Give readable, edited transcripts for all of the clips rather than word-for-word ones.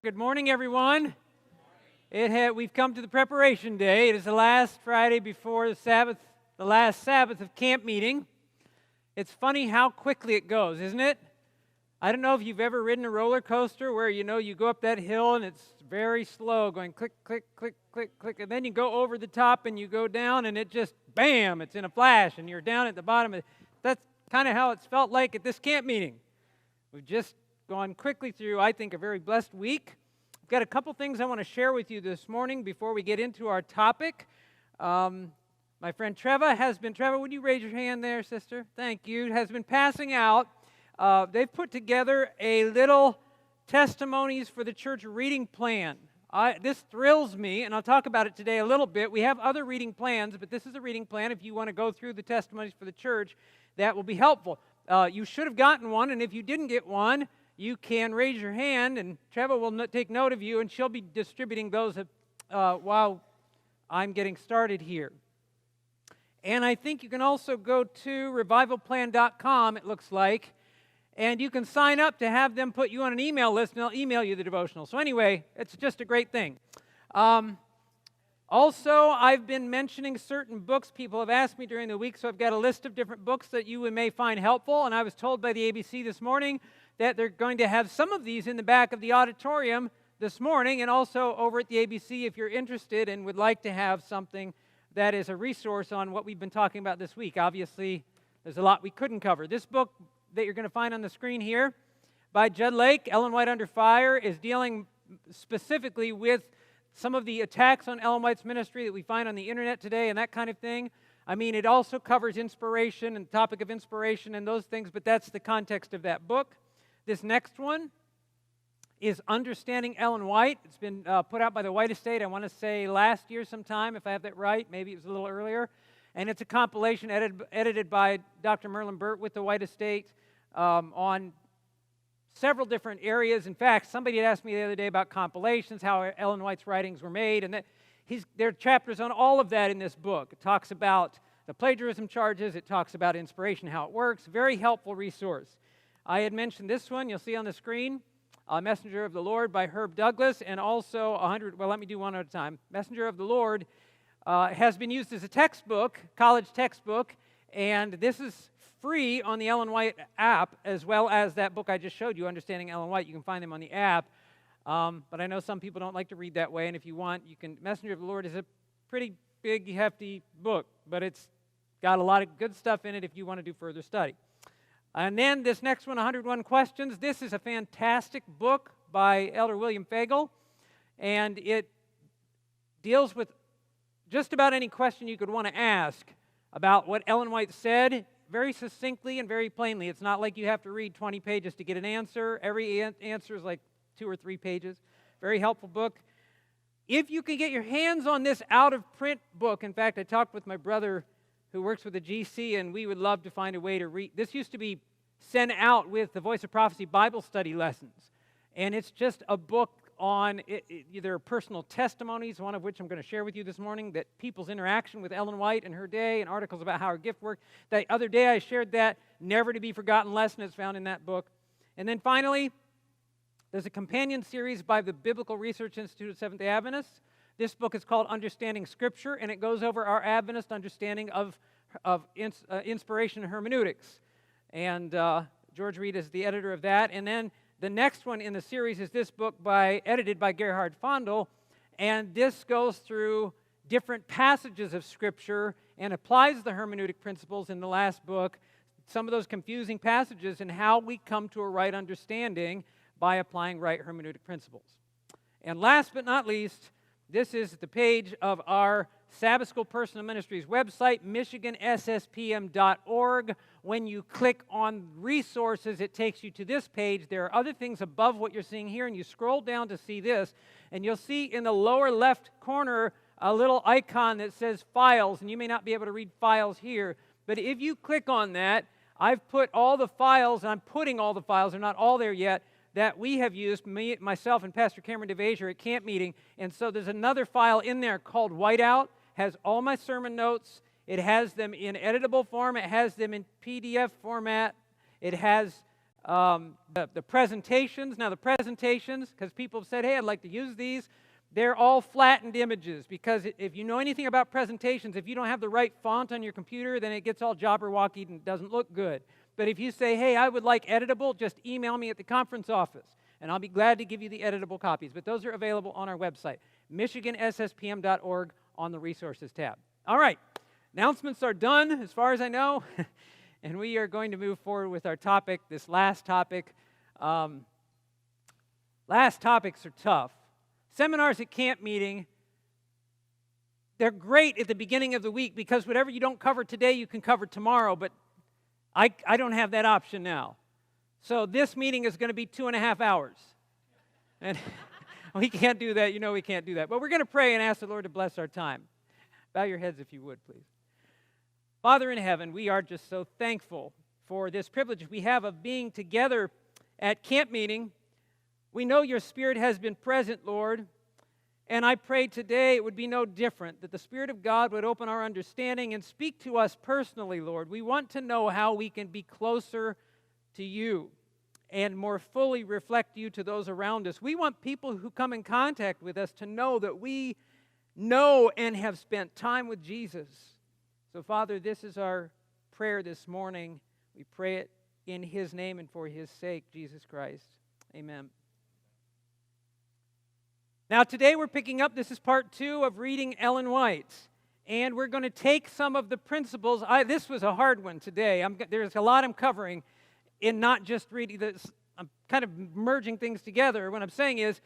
Good morning, everyone. We've come to the preparation day. It is the last Friday before the Sabbath, the last Sabbath of camp meeting. It's funny how quickly it goes, isn't it? I don't know if you've ever ridden a roller coaster where you go up that hill and it's very slow, going click, click, click, click, click, and then you go over the top and you go down and it just, bam, it's in a flash and you're down at the bottom. That's kind of how it's felt like at this camp meeting. We've just gone quickly through, I think, a very blessed week. I've got a couple things I want to share with you this morning before we get into our topic. My friend Treva, would you raise your hand there, sister? Thank you. Has been passing out. They've put together a little testimonies for the church reading plan. This thrills me, and I'll talk about it today a little bit. We have other reading plans, but this is a reading plan. If you want to go through the testimonies for the church, that will be helpful. You should have gotten one, and if you didn't get one, you can raise your hand, and Treva will take note of you, and she'll be distributing those while I'm getting started here. And I think you can also go to revivalplan.com, it looks like, and you can sign up to have them put you on an email list, and they'll email you the devotional. So anyway, it's just a great thing. Also, I've been mentioning certain books people have asked me during the week, so I've got a list of different books that you may find helpful, and I was told by the ABC this morning that they're going to have some of these in the back of the auditorium this morning, and also over at the ABC if you're interested and would like to have something that is a resource on what we've been talking about this week. Obviously, there's a lot we couldn't cover. This book that you're going to find on the screen here by Judd Lake, Ellen White Under Fire, is dealing specifically with some of the attacks on Ellen White's ministry that we find on the internet today and that kind of thing. I mean, it also covers inspiration and the topic of inspiration and those things, but that's the context of that book. This next one is Understanding Ellen White. It's been put out by the White Estate, I want to say last year sometime, if I have that right. Maybe it was a little earlier. And it's a compilation edited by Dr. Merlin Burt with the White Estate on several different areas. In fact, somebody had asked me the other day about compilations, how Ellen White's writings were made, and there are chapters on all of that in this book. It talks about the plagiarism charges. It talks about inspiration, how it works. Very helpful resource. I had mentioned this one, you'll see on the screen, Messenger of the Lord by Herb Douglas, and also let me do one at a time. Messenger of the Lord has been used as a textbook, college textbook, and this is free on the Ellen White app, as well as that book I just showed you, Understanding Ellen White. You can find them on the app, but I know some people don't like to read that way, and if you want, you can. Messenger of the Lord is a pretty big, hefty book, but it's got a lot of good stuff in it if you want to do further study. And then this next one, 101 Questions. This is a fantastic book by Elder William Fagel, and it deals with just about any question you could want to ask about what Ellen White said, very succinctly and very plainly. It's not like you have to read 20 pages to get an answer. Every answer is like 2 or 3 pages. Very helpful book. If you can get your hands on this out-of-print book, in fact, I talked with my brother who works with the GC, and we would love to find a way to read. This used to be sent out with the Voice of Prophecy Bible study lessons, and it's just a book on either personal testimonies, one of which I'm going to share with you this morning, that people's interaction with Ellen White in her day, and articles about how her gift worked. The other day I shared that never to be forgotten lesson is found in that book. And then finally, there's a companion series by the Biblical Research Institute of Seventh-day Adventists. This book is called Understanding Scripture, and it goes over our Adventist understanding of inspiration and hermeneutics. And George Reed is the editor of that. And then the next one in the series is this book edited by Gerhard Fondel, and this goes through different passages of Scripture and applies the hermeneutic principles in the last book, some of those confusing passages, and how we come to a right understanding by applying right hermeneutic principles. And last but not least, this is the page of our Sabbath School Personal Ministries website, michiganSSPM.org. When you click on resources, it takes you to this page. There are other things above what you're seeing here, and you scroll down to see this, and you'll see in the lower left corner a little icon that says Files, and you may not be able to read Files here, but if you click on that, I've put all the files, and I'm putting all the files, they're not all there yet, that we have used, myself and Pastor Cameron DeVasier at camp meeting. And so there's another file in there called Whiteout, has all my sermon notes. It has them in editable form. It has them in PDF format. It has The presentations. Now the presentations, because people have said, hey, I'd like to use these, they're all flattened images, because if you know anything about presentations, if you don't have the right font on your computer, then it gets all jabberwocky and doesn't look good. But if you say, hey, I would like editable, just email me at the conference office, and I'll be glad to give you the editable copies. But those are available on our website, michigansspm.org, on the Resources tab. All right, announcements are done as far as I know, and we are going to move forward with our topic, this last topic. Last topics are tough. Seminars at camp meeting, they're great at the beginning of the week because whatever you don't cover today, you can cover tomorrow, but I don't have that option now. So this meeting is going to be 2.5 hours. And we can't do that. You know we can't do that. But we're going to pray and ask the Lord to bless our time. Bow your heads if you would, please. Father in heaven, we are just so thankful for this privilege we have of being together at camp meeting. We know your Spirit has been present, Lord, and I pray today it would be no different, that the Spirit of God would open our understanding and speak to us personally, Lord. We want to know how we can be closer to you and more fully reflect you to those around us. We want people who come in contact with us to know that we know and have spent time with Jesus. So, Father, this is our prayer this morning. We pray it in His name and for His sake, Jesus Christ. Amen. Now today we're picking up, this is part 2 of reading Ellen White, and we're going to take some of the principles. This was a hard one today. There's a lot I'm covering in not just reading this. I'm kind of merging things together. What I'm saying is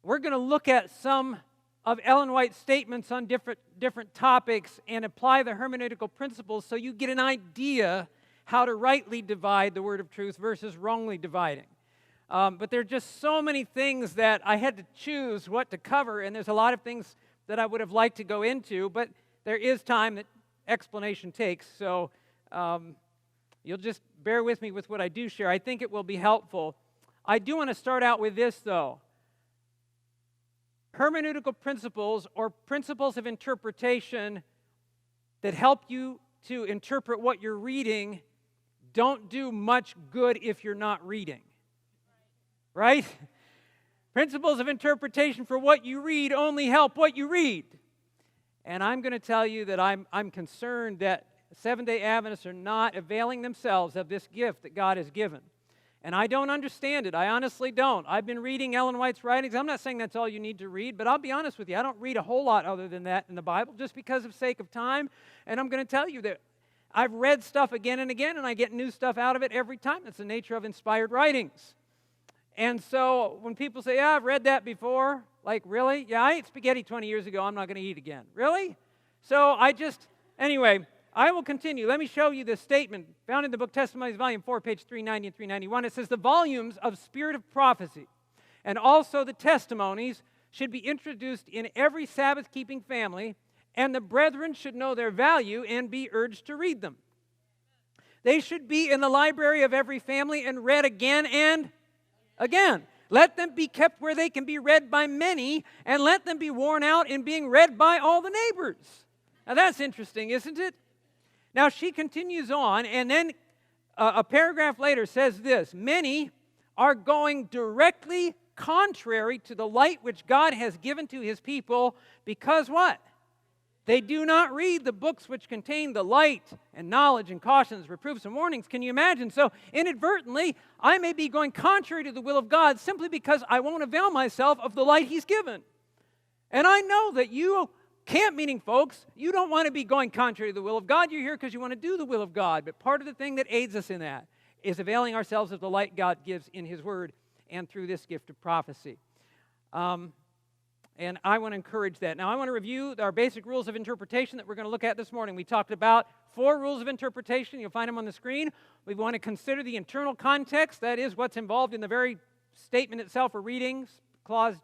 we're going to look at some of Ellen White's statements on different topics and apply the hermeneutical principles so you get an idea how to rightly divide the word of truth versus wrongly dividing. But there are just so many things that I had to choose what to cover, and there's a lot of things that I would have liked to go into, but there is time that explanation takes, so you'll just bear with me with what I do share. I think it will be helpful. I do want to start out with this, though. Hermeneutical principles, or principles of interpretation that help you to interpret what you're reading, don't do much good if you're not reading. Right? Principles of interpretation for what you read only help what you read. And I'm going to tell you that I'm concerned that Seventh-day Adventists are not availing themselves of this gift that God has given. And I don't understand it. I honestly don't. I've been reading Ellen White's writings. I'm not saying that's all you need to read, but I'll be honest with you. I don't read a whole lot other than that in the Bible just because of sake of time. And I'm going to tell you that I've read stuff again and again, and I get new stuff out of it every time. That's the nature of inspired writings. And so when people say, yeah, I've read that before, like, really? Yeah, I ate spaghetti 20 years ago. I'm not going to eat again. Really? So anyway, I will continue. Let me show you this statement found in the book Testimonies, Volume 4, page 390 and 391. It says, the volumes of Spirit of Prophecy and also the testimonies should be introduced in every Sabbath-keeping family, and the brethren should know their value and be urged to read them. They should be in the library of every family and read again and again. Let them be kept where they can be read by many, and let them be worn out in being read by all the neighbors. Now that's interesting, isn't it? Now she continues on, and then a paragraph later says this: many are going directly contrary to the light which God has given to His people, because what? They do not read the books which contain the light and knowledge and cautions, reproofs and warnings. Can you imagine? So inadvertently, I may be going contrary to the will of God simply because I won't avail myself of the light He's given. And I know that you camp meeting folks, you don't want to be going contrary to the will of God. You're here because you want to do the will of God. But part of the thing that aids us in that is availing ourselves of the light God gives in His Word and through this gift of prophecy. And I want to encourage that. Now, I want to review our basic rules of interpretation that we're going to look at this morning. We talked about 4 rules of interpretation. You'll find them on the screen. We want to consider the internal context. That is, what's involved in the very statement itself or readings, clause,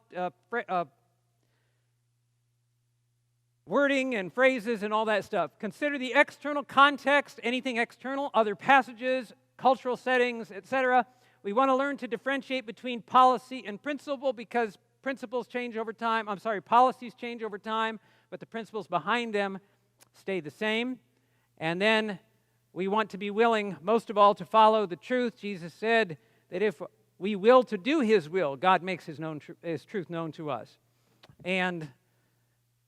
wording and phrases and all that stuff. Consider the external context, anything external, other passages, cultural settings, etc. We want to learn to differentiate between policy and principle, because principles change over time. Policies change over time, but the principles behind them stay the same. And then we want to be willing, most of all, to follow the truth. Jesus said that if we will to do His will, God makes His truth known to us. And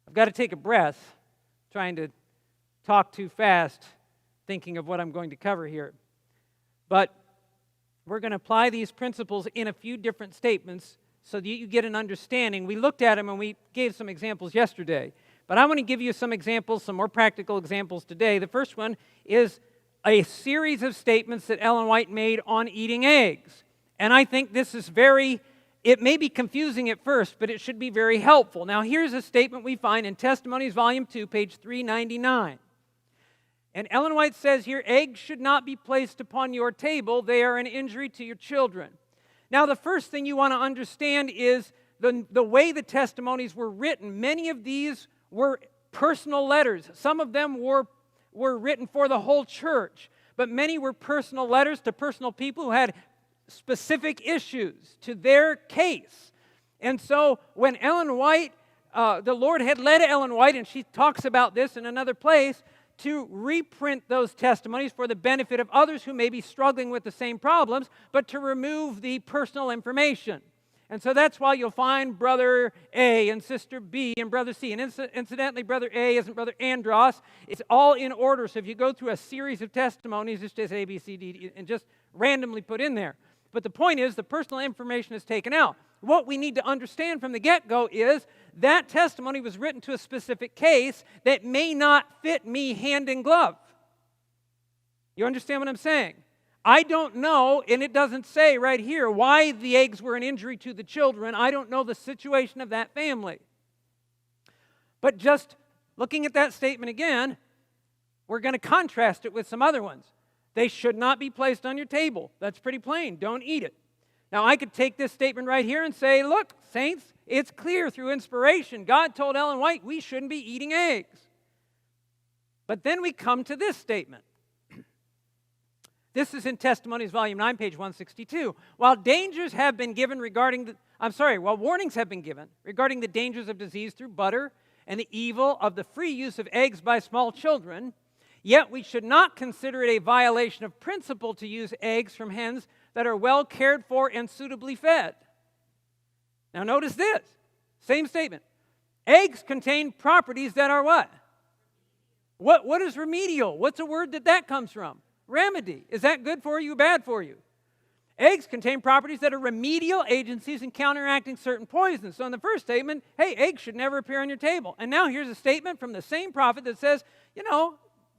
I've got to take a breath, trying to talk too fast, thinking of what I'm going to cover here. But we're going to apply these principles in a few different statements so that you get an understanding. We looked at them and we gave some examples yesterday. But I want to give you some examples, some more practical examples today. The first one is a series of statements that Ellen White made on eating eggs. And I think this is it may be confusing at first, but it should be very helpful. Now, here's a statement we find in Testimonies, Volume 2, page 399. And Ellen White says here, eggs should not be placed upon your table. They are an injury to your children. Now, the first thing you want to understand is the way the testimonies were written. Many of these were personal letters. Some of them were written for the whole church, but many were personal letters to personal people who had specific issues to their case. And so when Ellen White, the Lord had led Ellen White, and she talks about this in another place, to reprint those testimonies for the benefit of others who may be struggling with the same problems, but to remove the personal information. And so that's why you'll find Brother A and Sister B and Brother C. And incidentally, Brother A isn't Brother Andros. It's all in order. So if you go through a series of testimonies, it's just A, B, C, D, and just randomly put in there. But the point is, the personal information is taken out. What we need to understand from the get-go is that testimony was written to a specific case that may not fit me hand in glove. You understand what I'm saying? I don't know, and it doesn't say right here why the eggs were an injury to the children. I don't know the situation of that family. But just looking at that statement again, we're going to contrast it with some other ones. They should not be placed on your table. That's pretty plain. Don't eat it. Now, I could take this statement right here and say, look, saints, it's clear through inspiration. God told Ellen White we shouldn't be eating eggs. But then we come to this statement. This is in Testimonies, Volume 9, page 162. While warnings have been given regarding the dangers of disease through butter and the evil of the free use of eggs by small children, yet we should not consider it a violation of principle to use eggs from hens that are well cared for and suitably fed. Now notice this, same statement. Eggs contain properties that are what? What is remedial? What's a word that comes from? Remedy. Is that good for you, bad for you? Eggs contain properties that are remedial agencies in counteracting certain poisons. So in the first statement, hey, eggs should never appear on your table. And now here's a statement from the same prophet that says,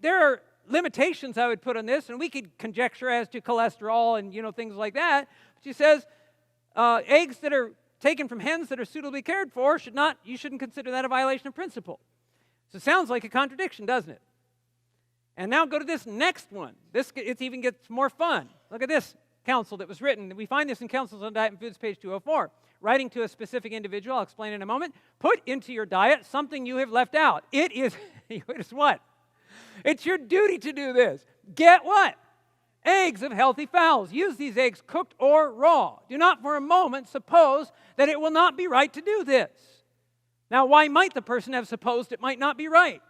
there are limitations I would put on this, and we could conjecture as to cholesterol and, things like that. But she says, eggs that are taken from hens that are suitably cared for you shouldn't consider that a violation of principle. So it sounds like a contradiction, doesn't it? And now go to this next one. It even gets more fun. Look at this counsel that was written. We find this in Counsels on Diet and Foods, page 204. Writing to a specific individual, I'll explain in a moment. Put into your diet something you have left out. It is what? It's your duty to do this. Get what? Eggs of healthy fowls. Use these eggs cooked or raw. Do not for a moment suppose that it will not be right to do this. Now, why might the person have supposed it might not be right?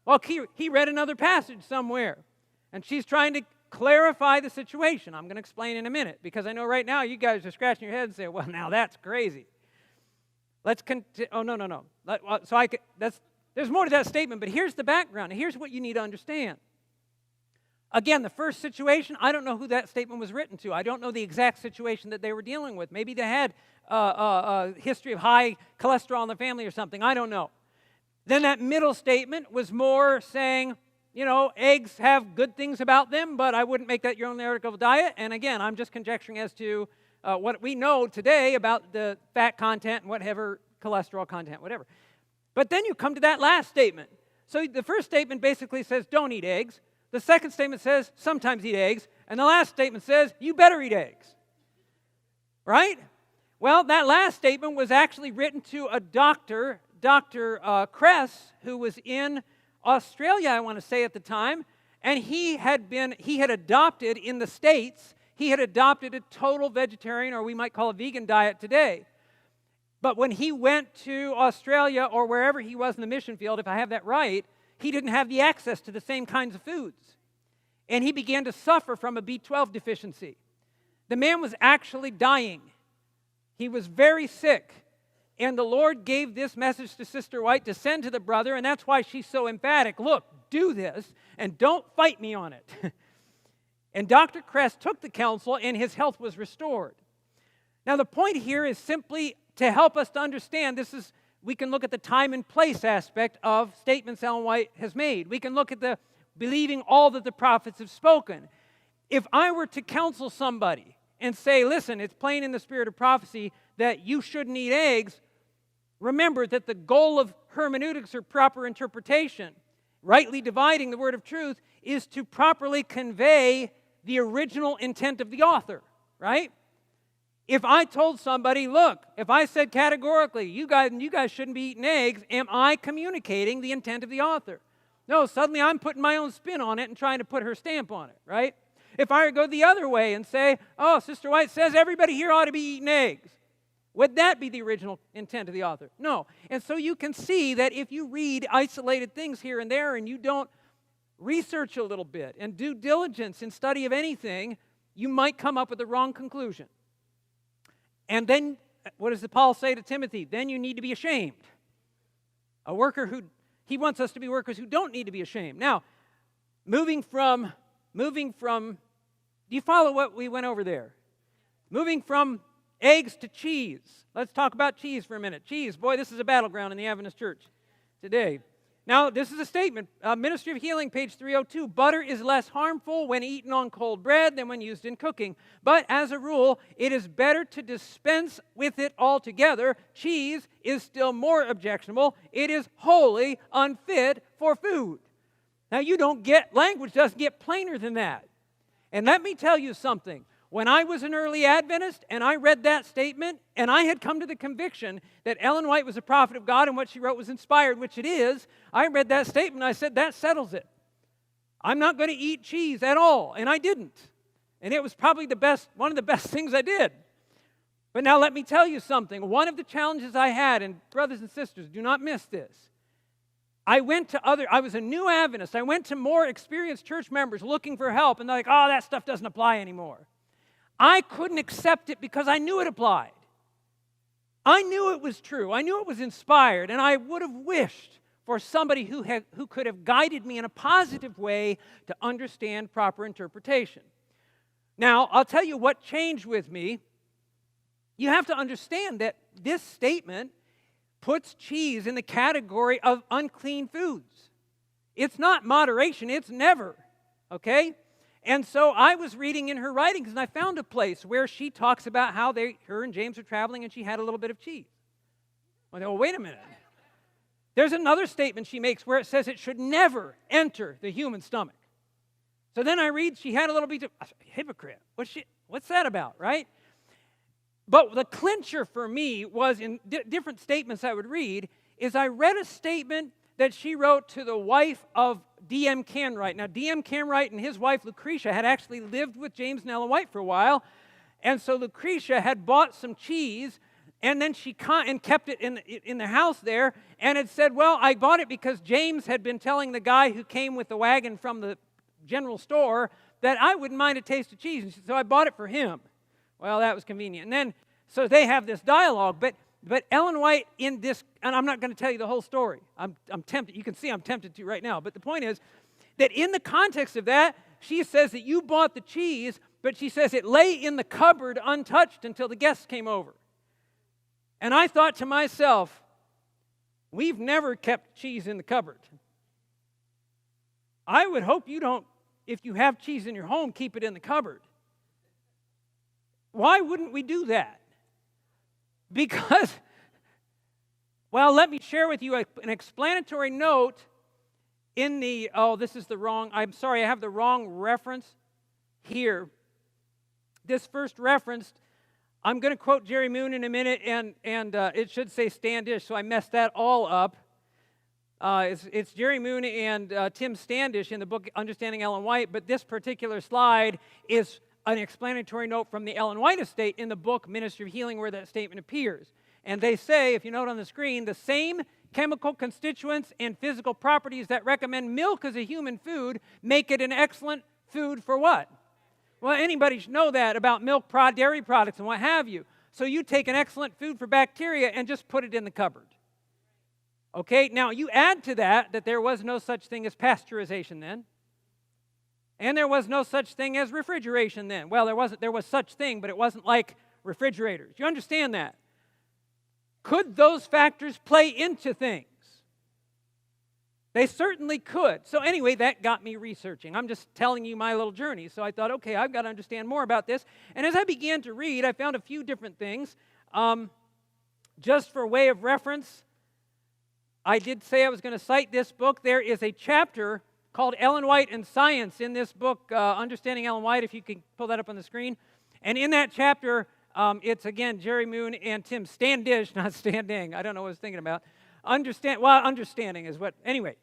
Well, he read another passage somewhere, and she's trying to clarify the situation. I'm going to explain in a minute, because I know right now you guys are scratching your head and saying, well, now that's crazy. Let's continue. Oh, no. There's more to that statement, but here's the background. Here's what you need to understand. Again, the first situation, I don't know who that statement was written to. I don't know the exact situation that they were dealing with. Maybe they had a history of high cholesterol in the family or something. I don't know. Then that middle statement was more saying, eggs have good things about them, but I wouldn't make that your own article of diet. And again, I'm just conjecturing as to what we know today about the fat content and whatever, cholesterol content, whatever. But then you come to that last statement. So the first statement basically says, don't eat eggs. The second statement says, sometimes eat eggs. And the last statement says, you better eat eggs. Right? Well, that last statement was actually written to a Dr. Kress, who was in Australia, I want to say at the time, and he had adopted in the States, he had adopted a total vegetarian, or we might call a vegan diet today. But when he went to Australia or wherever he was in the mission field, if I have that right, he didn't have the access to the same kinds of foods. and he began to suffer from a B12 deficiency. The man was actually dying. He was very sick. And the Lord gave this message to Sister White to send to the brother, and that's why she's so emphatic. Look, do this, and don't fight me on it. And Dr. Kress took the counsel, and his health was restored. Now, the point here is simply to help us to understand we can look at the time and place aspect of statements Ellen White has made. We can look at the believing all that the prophets have spoken. If I were to counsel somebody and say, listen, it's plain in the spirit of prophecy that you shouldn't eat eggs, remember that the goal of hermeneutics or proper interpretation, rightly dividing the word of truth, is to properly convey the original intent of the author, right? If I told somebody, look, if I said categorically, you guys shouldn't be eating eggs, am I communicating the intent of the author? No, suddenly I'm putting my own spin on it and trying to put her stamp on it, right? If I go the other way and say, oh, Sister White says everybody here ought to be eating eggs, would that be the original intent of the author? No. And so you can see that if you read isolated things here and there and you don't research a little bit and do diligence in study of anything, you might come up with the wrong conclusion. And then, what does Paul say to Timothy? Then you need to be ashamed. He wants us to be workers who don't need to be ashamed. Now, moving from, do you follow what we went over there? Moving from eggs to cheese. Let's talk about cheese for a minute. Cheese, boy, this is a battleground in the Adventist church today. Now, this is a statement. Ministry of Healing, page 302. Butter is less harmful when eaten on cold bread than when used in cooking. But as a rule, it is better to dispense with it altogether. Cheese is still more objectionable. It is wholly unfit for food. Now, language doesn't get plainer than that. And let me tell you something. When I was an early Adventist and I read that statement and I had come to the conviction that Ellen White was a prophet of God and what she wrote was inspired, which it is, I read that statement and I said, that settles it. I'm not going to eat cheese at all. And I didn't. And it was probably one of the best things I did. But now let me tell you something. One of the challenges I had, and brothers and sisters, do not miss this. I was a new Adventist. I went to more experienced church members looking for help, and they're like, oh, that stuff doesn't apply anymore. I couldn't accept it because I knew it applied. I knew it was true. I knew it was inspired, and I would have wished for somebody who could have guided me in a positive way to understand proper interpretation. Now, I'll tell you what changed with me. You have to understand that this statement puts cheese in the category of unclean foods. It's not moderation, it's never, okay? And so I was reading in her writings, and I found a place where she talks about how her and James were traveling, and she had a little bit of cheese. Well, wait a minute. There's another statement she makes where it says it should never enter the human stomach. So then I read she had a little bit of hypocrite. What's that about, right? But the clincher for me was in different statements I would read, is I read a statement that she wrote to the wife of D.M. Canwright. Now, D.M. Canwright and his wife, Lucretia, had actually lived with James and Ellen White for a while. And so Lucretia had bought some cheese, and then she kept it in the house there, and had said, well, I bought it because James had been telling the guy who came with the wagon from the general store that I wouldn't mind a taste of cheese. And so I bought it for him. Well, that was convenient. And then, so they have this dialogue, but Ellen White in this, and I'm not going to tell you the whole story. I'm tempted. You can see I'm tempted to right now. But the point is that in the context of that, she says that you bought the cheese, but she says it lay in the cupboard untouched until the guests came over. And I thought to myself, we've never kept cheese in the cupboard. I would hope you don't, if you have cheese in your home, keep it in the cupboard. Why wouldn't we do that? Because, well, let me share with you an explanatory note in the, I'm sorry, I have the wrong reference here. This first reference, I'm going to quote Jerry Moon in a minute, and it should say Standish, so I messed that all up. It's Jerry Moon and Tim Standish in the book Understanding Ellen White, but this particular slide is an explanatory note from the Ellen White estate in the book Ministry of Healing where that statement appears. And they say, if you note on the screen, the same chemical constituents and physical properties that recommend milk as a human food make it an excellent food for what? Well, anybody should know that about milk, dairy products, and what have you. So you take an excellent food for bacteria and just put it in the cupboard. Okay, now you add to that there was no such thing as pasteurization then. And there was no such thing as refrigeration then. Well, there was such thing, but it wasn't like refrigerators. You understand that? Could those factors play into things? They certainly could. So anyway, that got me researching. I'm just telling you my little journey. So I thought, okay, I've got to understand more about this. And as I began to read, I found a few different things. Just for way of reference, I did say I was going to cite this book. There is a chapter called Ellen White and Science in this book, Understanding Ellen White, if you can pull that up on the screen. And in that chapter, it's, again, Jerry Moon and Tim Standish, not Standing. I don't know what I was thinking about. Understanding is what, anyway.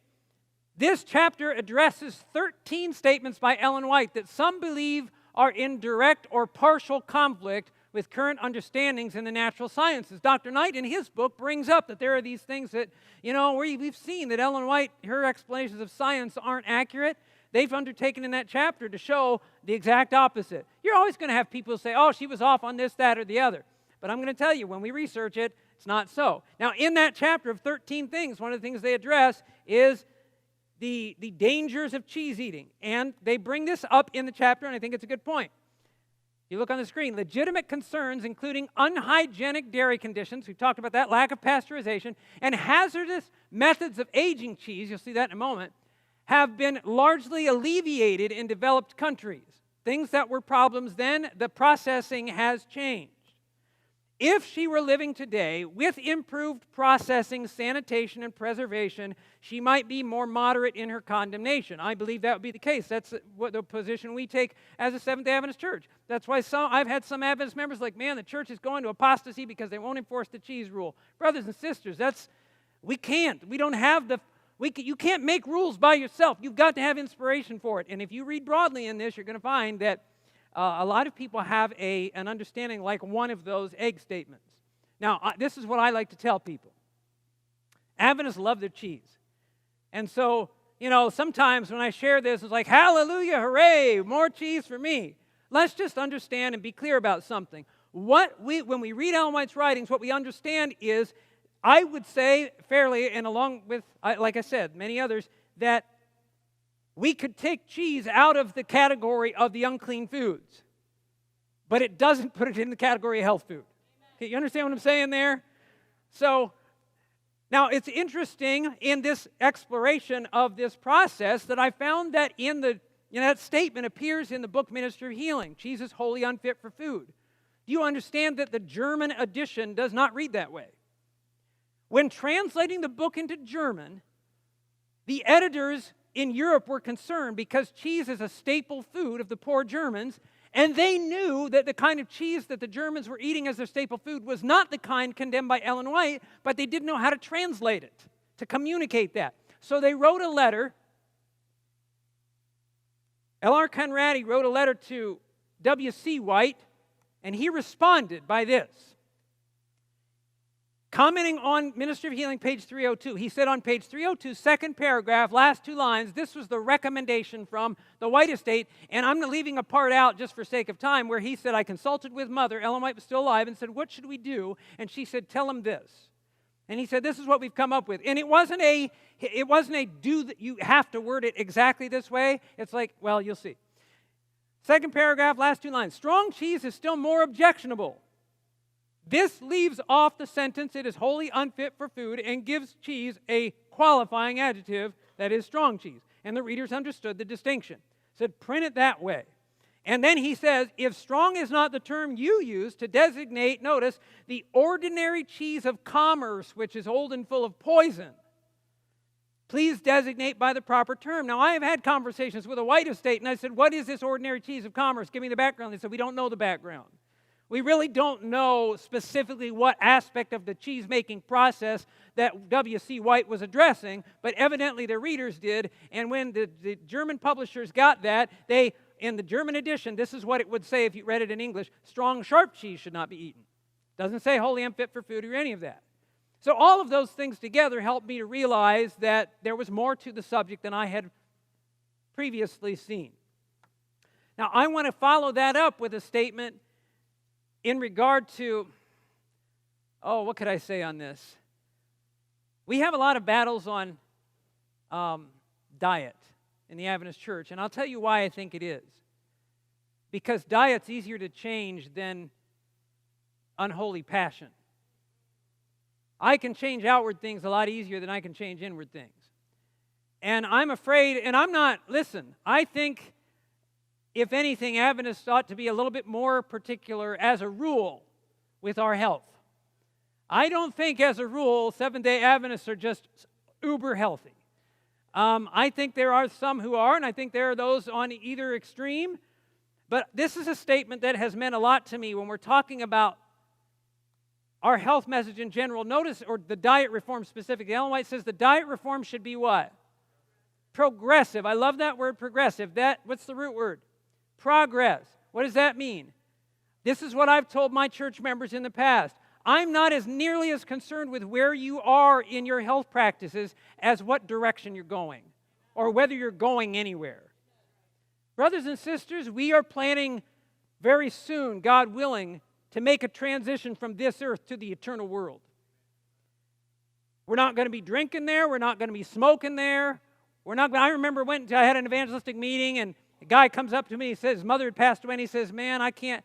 This chapter addresses 13 statements by Ellen White that some believe are in direct or partial conflict with current understandings in the natural sciences. Dr. Knight, in his book, brings up that there are these things that, we've seen that Ellen White, her explanations of science aren't accurate. They've undertaken in that chapter to show the exact opposite. You're always going to have people say, oh, she was off on this, that, or the other. But I'm going to tell you, when we research it, it's not so. Now, in that chapter of 13 things, one of the things they address is the dangers of cheese eating. And they bring this up in the chapter, and I think it's a good point. You look on the screen, legitimate concerns including unhygienic dairy conditions, we talked about that, lack of pasteurization, and hazardous methods of aging cheese, you'll see that in a moment, have been largely alleviated in developed countries. Things that were problems then, the processing has changed. If she were living today with improved processing, sanitation, and preservation, she might be more moderate in her condemnation. I believe that would be the case. That's what the position we take as a Seventh-day Adventist church. That's why I've had some Adventist members like, man, the church is going to apostasy because they won't enforce the cheese rule. Brothers and sisters, we can't. We don't have you can't make rules by yourself. You've got to have inspiration for it. And if you read broadly in this, you're going to find that a lot of people have an understanding like one of those egg statements. Now, this is what I like to tell people. Adventists love their cheese. And so, sometimes when I share this, it's like, hallelujah, hooray, more cheese for me. Let's just understand and be clear about something. When we read Ellen White's writings, what we understand is, I would say fairly, and along with, like I said, many others, that we could take cheese out of the category of the unclean foods, but it doesn't put it in the category of health food. Okay, you understand what I'm saying there? So, now it's interesting in this exploration of this process that I found that that statement appears in the book Ministry of Healing. Cheese is wholly unfit for food. Do you understand that the German edition does not read that way? When translating the book into German, the editors in Europe were concerned because cheese is a staple food of the poor Germans, and they knew that the kind of cheese that the Germans were eating as their staple food was not the kind condemned by Ellen White, but they didn't know how to translate it, to communicate that. So they wrote a letter. L.R. Conradi wrote a letter to W.C. White, and he responded by this. Commenting on Ministry of Healing, page 302, he said on page 302, second paragraph, last two lines, this was the recommendation from the White estate, and I'm leaving a part out just for sake of time, where he said, I consulted with Mother, Ellen White was still alive, and said, what should we do? And she said, tell him this. And he said, this is what we've come up with. And it wasn't a do that you have to word it exactly this way. It's like, well, you'll see. Second paragraph, last two lines. Strong cheese is still more objectionable. This leaves off the sentence, it is wholly unfit for food, and gives cheese a qualifying adjective, that is strong cheese. And the readers understood the distinction. Said, print it that way. And then he says, if strong is not the term you use to designate, notice, the ordinary cheese of commerce, which is old and full of poison, please designate by the proper term. Now, I have had conversations with a White estate, and I said, what is this ordinary cheese of commerce? Give me the background. They said, we don't know the background. We really don't know specifically what aspect of the cheese-making process that W.C. White was addressing, but evidently the readers did, and when the German publishers got that, in the German edition, this is what it would say if you read it in English, strong, sharp cheese should not be eaten. Doesn't say wholly unfit for food or any of that. So all of those things together helped me to realize that there was more to the subject than I had previously seen. Now, I want to follow that up with a statement in regard to, what could I say on this? We have a lot of battles on diet in the Adventist church, and I'll tell you why I think it is. Because diet's easier to change than unholy passion. I can change outward things a lot easier than I can change inward things. And I'm afraid, and I think, if anything, Adventists ought to be a little bit more particular as a rule with our health. I don't think as a rule Seventh-day Adventists are just uber healthy. I think there are some who are, and I think there are those on either extreme. But this is a statement that has meant a lot to me when we're talking about our health message in general. Notice, or the diet reform specifically, Ellen White says the diet reform should be what? Progressive. I love that word, progressive. What's the root word? Progress. What does that mean? This is what I've told my church members in the past. I'm not as nearly as concerned with where you are in your health practices as what direction you're going, or whether you're going anywhere. Brothers and sisters, we are planning very soon, God willing, to make a transition from this earth to the eternal world. We're not going to be drinking there. We're not going to be smoking there. I remember I had an evangelistic meeting, and a guy comes up to me. He says his mother had passed away, and he says, "Man, I can't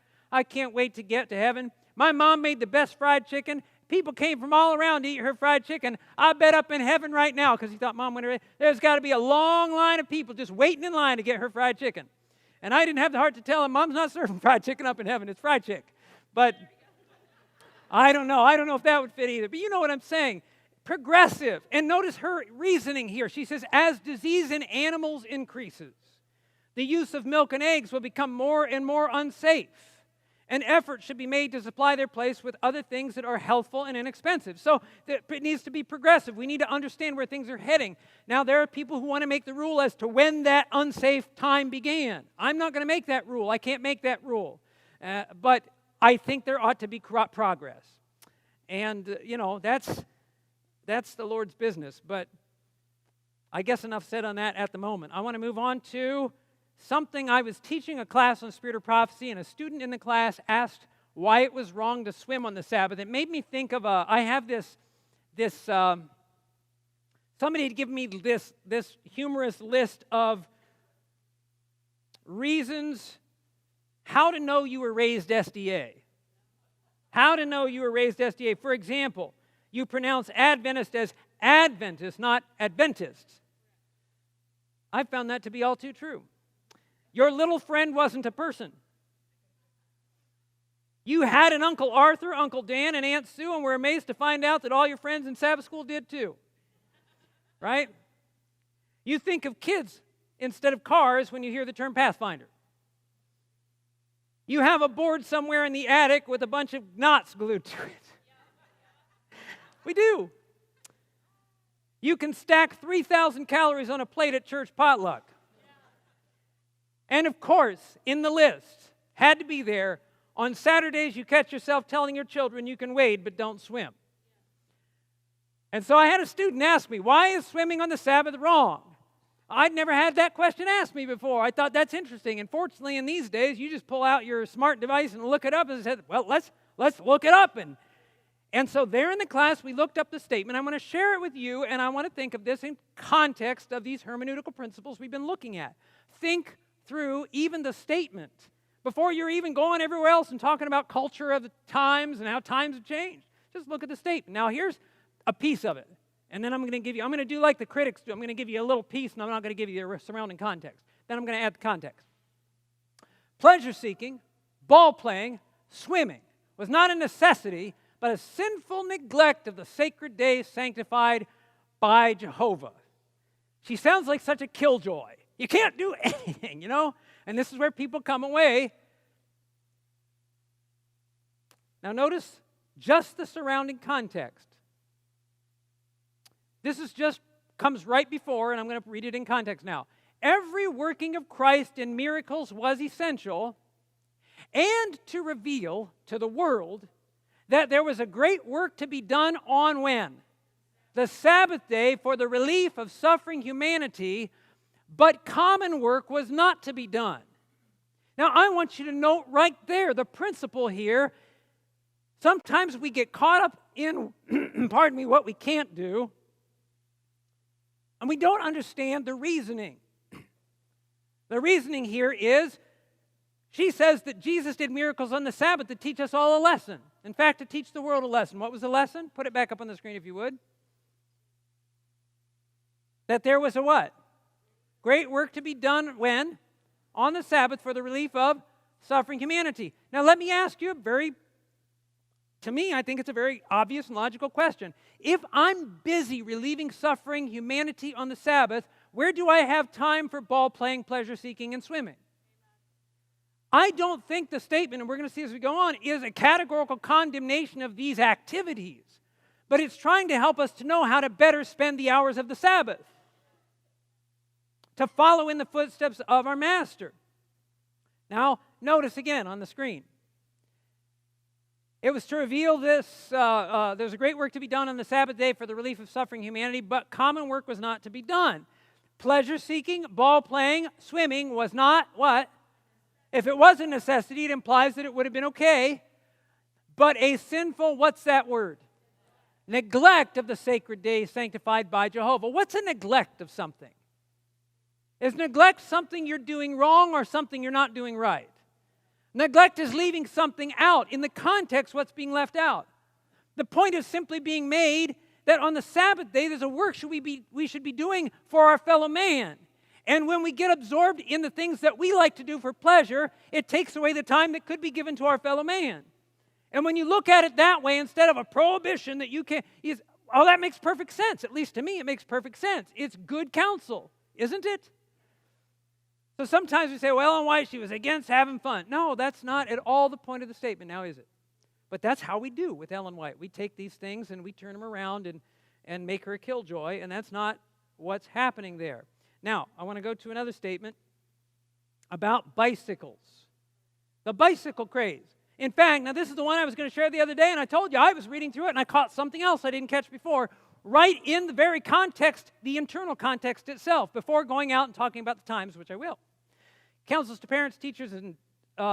wait to get to heaven. My mom made the best fried chicken. People came from all around to eat her fried chicken. I bet up in heaven right now," because he thought Mom went away, "there's got to be a long line of people just waiting in line to get her fried chicken." And I didn't have the heart to tell him, "Mom's not serving fried chicken up in heaven. It's fried chick." But I don't know. I don't know if that would fit either. But you know what I'm saying. Progressive. And notice her reasoning here. She says, as disease in animals increases, the use of milk and eggs will become more and more unsafe. An effort should be made to supply their place with other things that are healthful and inexpensive. So it needs to be progressive. We need to understand where things are heading. Now, there are people who want to make the rule as to when that unsafe time began. I'm not going to make that rule. I can't make that rule. But I think there ought to be progress. And, that's the Lord's business. But I guess enough said on that at the moment. I want to move on to something. I was teaching a class on spirit of prophecy, and a student in the class asked why it was wrong to swim on the Sabbath. It made me think of I have this somebody had given me this humorous list of reasons how to know you were raised SDA. How to know you were raised SDA. For example, you pronounce Adventist as Adventist, not Adventists. I found that to be all too true. Your little friend wasn't a person. You had an Uncle Arthur, Uncle Dan, and Aunt Sue, and were amazed to find out that all your friends in Sabbath school did too. Right? You think of kids instead of cars when you hear the term Pathfinder. You have a board somewhere in the attic with a bunch of knots glued to it. We do. You can stack 3,000 calories on a plate at church potluck. And of course, in the list, had to be there, on Saturdays you catch yourself telling your children you can wade but don't swim. And so I had a student ask me, why is swimming on the Sabbath wrong? I'd never had that question asked me before. I thought that's interesting. And fortunately, in these days, you just pull out your smart device and look it up and say, well, let's look it up. And so there in the class, we looked up the statement. I want to share it with you, and I want to think of this in context of these hermeneutical principles we've been looking at. Think through even the statement before you're even going everywhere else and talking about culture of the times and how times have changed. Just look at the statement. Now, here's a piece of it. And then I'm going to do like the critics do. I'm going to give you a little piece, and I'm not going to give you the surrounding context. Then I'm going to add the context. Pleasure-seeking, ball-playing, swimming was not a necessity, but a sinful neglect of the sacred days sanctified by Jehovah. She sounds like such a killjoy. You can't do anything, And this is where people come away. Now notice just the surrounding context. This is just comes right before, and I'm going to read it in context now. Every working of Christ in miracles was essential, and to reveal to the world that there was a great work to be done on when? The Sabbath day for the relief of suffering humanity, but common work was not to be done. Now, I want you to note right there the principle here. Sometimes we get caught up in, pardon me, what we can't do, and we don't understand the reasoning. The reasoning here is, she says that Jesus did miracles on the Sabbath to teach us all a lesson. In fact, to teach the world a lesson. What was the lesson? Put it back up on the screen if you would. That there was a what? Great work to be done when? On the Sabbath for the relief of suffering humanity. Now let me ask you to me, I think it's a very obvious and logical question. If I'm busy relieving suffering humanity on the Sabbath, where do I have time for ball playing, pleasure seeking, and swimming? I don't think the statement, and we're going to see as we go on, is a categorical condemnation of these activities, but it's trying to help us to know how to better spend the hours of the Sabbath, to follow in the footsteps of our Master. Now, notice again on the screen. It was to reveal this, there's a great work to be done on the Sabbath day for the relief of suffering humanity, but common work was not to be done. Pleasure seeking, ball playing, swimming was not what? If it was a necessity, it implies that it would have been okay. But a sinful, what's that word? Neglect of the sacred days sanctified by Jehovah. What's a neglect of something? Is neglect something you're doing wrong or something you're not doing right? Neglect is leaving something out. In the context, what's being left out? The point is simply being made that on the Sabbath day, there's a work we should be doing for our fellow man. And when we get absorbed in the things that we like to do for pleasure, it takes away the time that could be given to our fellow man. And when you look at it that way, instead of a prohibition that you can't, that makes perfect sense. At least to me, it makes perfect sense. It's good counsel, isn't it? So sometimes we say, well, Ellen White, she was against having fun. No, that's not at all the point of the statement, now is it? But that's how we do with Ellen White. We take these things and we turn them around and make her a killjoy, and that's not what's happening there. Now, I want to go to another statement about bicycles. The bicycle craze. In fact, now this is the one I was going to share the other day, and I told you I was reading through it and I caught something else I didn't catch before, right in the very context, the internal context itself, before going out and talking about the times, which I will. Counsels to Parents, Teachers, and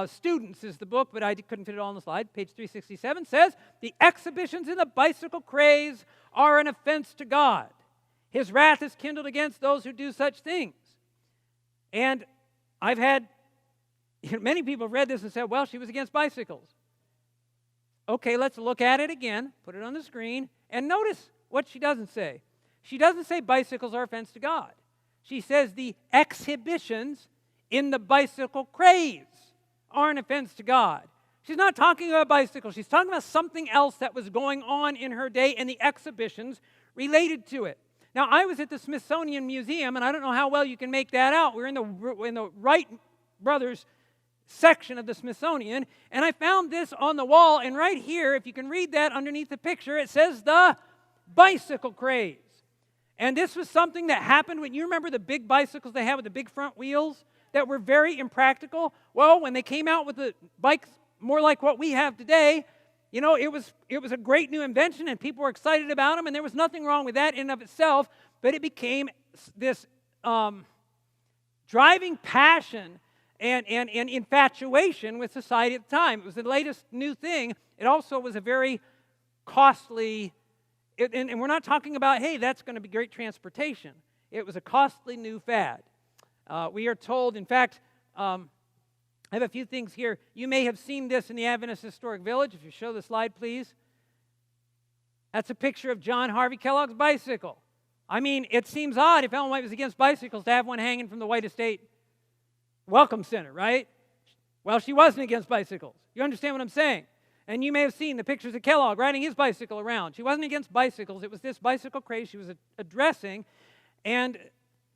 Students is the book, but I couldn't fit it all on the slide. Page 367 says, the exhibitions in the bicycle craze are an offense to God. His wrath is kindled against those who do such things. And I've had many people have read this and said, well, she was against bicycles. Okay, let's look at it again, put it on the screen, and notice what she doesn't say. She doesn't say bicycles are offense to God. She says the exhibitions in the bicycle craze are an offense to God. She's not talking about bicycles. She's talking about something else that was going on in her day and the exhibitions related to it. Now, I was at the Smithsonian Museum, and I don't know how well you can make that out. We're in the Wright Brothers section of the Smithsonian, and I found this on the wall, and right here, if you can read that underneath the picture, it says the bicycle craze. And this was something that happened when you remember the big bicycles they had with the big front wheels that were very impractical? Well, when they came out with the bikes more like what we have today, you know, it was a great new invention, and people were excited about them, and there was nothing wrong with that in and of itself, but it became this driving passion and infatuation with society at the time. It was the latest new thing. It also was a very costly, and we're not talking about, hey, that's going to be great transportation. It was a costly new fad. We are told, in fact, I have a few things here. You may have seen this in the Adventist Historic Village. If you show the slide, please. That's a picture of John Harvey Kellogg's bicycle. I mean, it seems odd if Ellen White was against bicycles to have one hanging from the White Estate Welcome Center, right? Well, she wasn't against bicycles. You understand what I'm saying? And you may have seen the pictures of Kellogg riding his bicycle around. She wasn't against bicycles. It was this bicycle craze she was addressing. And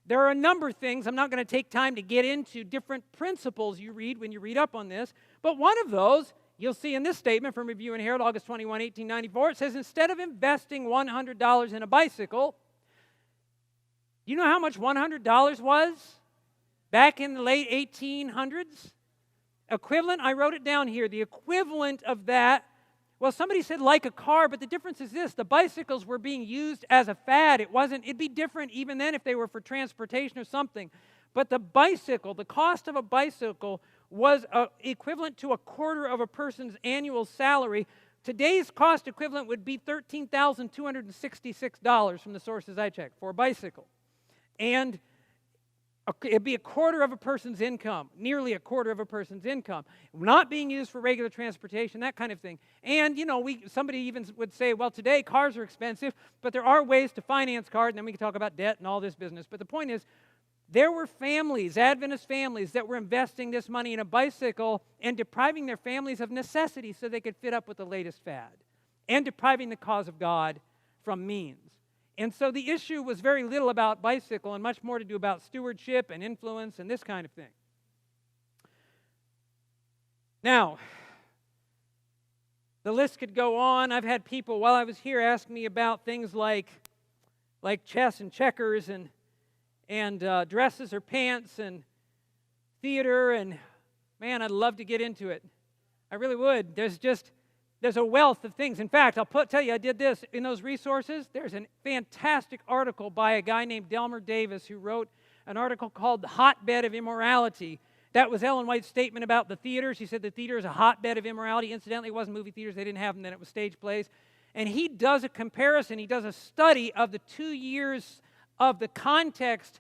there are a number of things. I'm not going to take time to get into different principles you read when you read up on this. But one of those, you'll see in this statement from Review and Herald, August 21, 1894, it says, instead of investing $100 in a bicycle, you know how much $100 was back in the late 1800s? Equivalent, I wrote it down here, the equivalent of that, well, somebody said like a car, but the difference is this, the bicycles were being used as a fad. It'd be different even then if they were for transportation or something. But the bicycle, the cost of a bicycle was equivalent to a quarter of a person's annual salary. Today's cost equivalent would be $13,266 from the sources I checked for a bicycle. And it'd be a quarter of a person's income, nearly a quarter of a person's income, not being used for regular transportation, that kind of thing. And, somebody even would say, well, today cars are expensive, but there are ways to finance cars, and then we can talk about debt and all this business. But the point is, there were families, Adventist families, that were investing this money in a bicycle and depriving their families of necessities so they could fit up with the latest fad, and depriving the cause of God from means. And so the issue was very little about bicycle and much more to do about stewardship and influence and this kind of thing. Now, the list could go on. I've had people while I was here ask me about things like chess and checkers and dresses or pants and theater, and man, I'd love to get into it. I really would. There's a wealth of things. In fact, I'll tell you, I did this in those resources. There's a fantastic article by a guy named Delmer Davis who wrote an article called The Hotbed of Immorality. That was Ellen White's statement about the theater. She said the theater is a hotbed of immorality. Incidentally, it wasn't movie theaters. They didn't have them then. It was stage plays. And he does a comparison. He does a study of the 2 years of the context.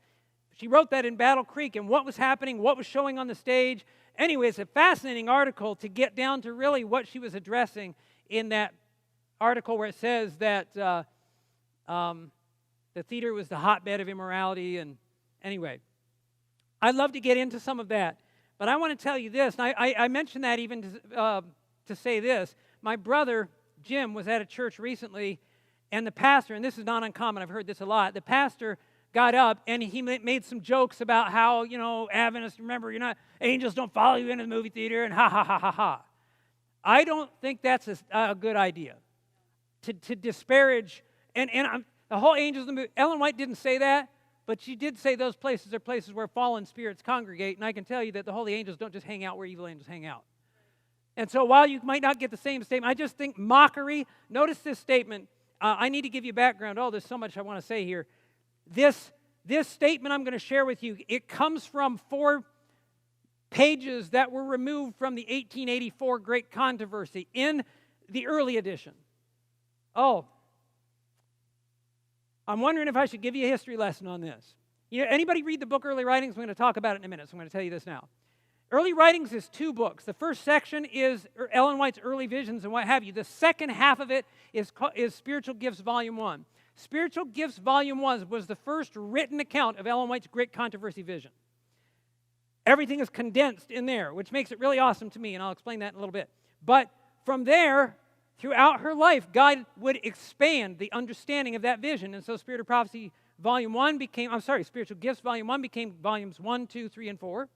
She wrote that in Battle Creek and what was happening, what was showing on the stage. Anyway, it's a fascinating article to get down to really what she was addressing in that article where it says that the theater was the hotbed of immorality. And anyway, I'd love to get into some of that. But I want to tell you this, and I mentioned that even to say this. My brother, Jim, was at a church recently, and the pastor, and this is not uncommon, I've heard this a lot, the pastor got up and he made some jokes about how, Adventists, remember, angels don't follow you into the movie theater, and ha, ha, ha, ha, ha. I don't think that's a good idea to disparage, and the whole angels in the movie. Ellen White didn't say that, but she did say those places are places where fallen spirits congregate, and I can tell you that the holy angels don't just hang out where evil angels hang out. And so while you might not get the same statement, I just think mockery. Notice this statement. I need to give you background. Oh, there's so much I want to say here. This statement I'm going to share with you, it comes from 4 pages that were removed from the 1884 Great Controversy in the early edition. Oh, I'm wondering if I should give you a history lesson on this. Anybody read the book Early Writings? I'm going to talk about it in a minute, so I'm going to tell you this now. Early Writings is 2 books. The first section is Ellen White's early visions and what have you. The second half of it is Spiritual Gifts, Volume 1. Spiritual Gifts, Volume 1 was the first written account of Ellen White's Great Controversy vision. Everything is condensed in there, which makes it really awesome to me, and I'll explain that in a little bit. But from there, throughout her life, God would expand the understanding of that vision. And so Spiritual Gifts, Volume 1 became Volumes 1, 2, 3, and 4.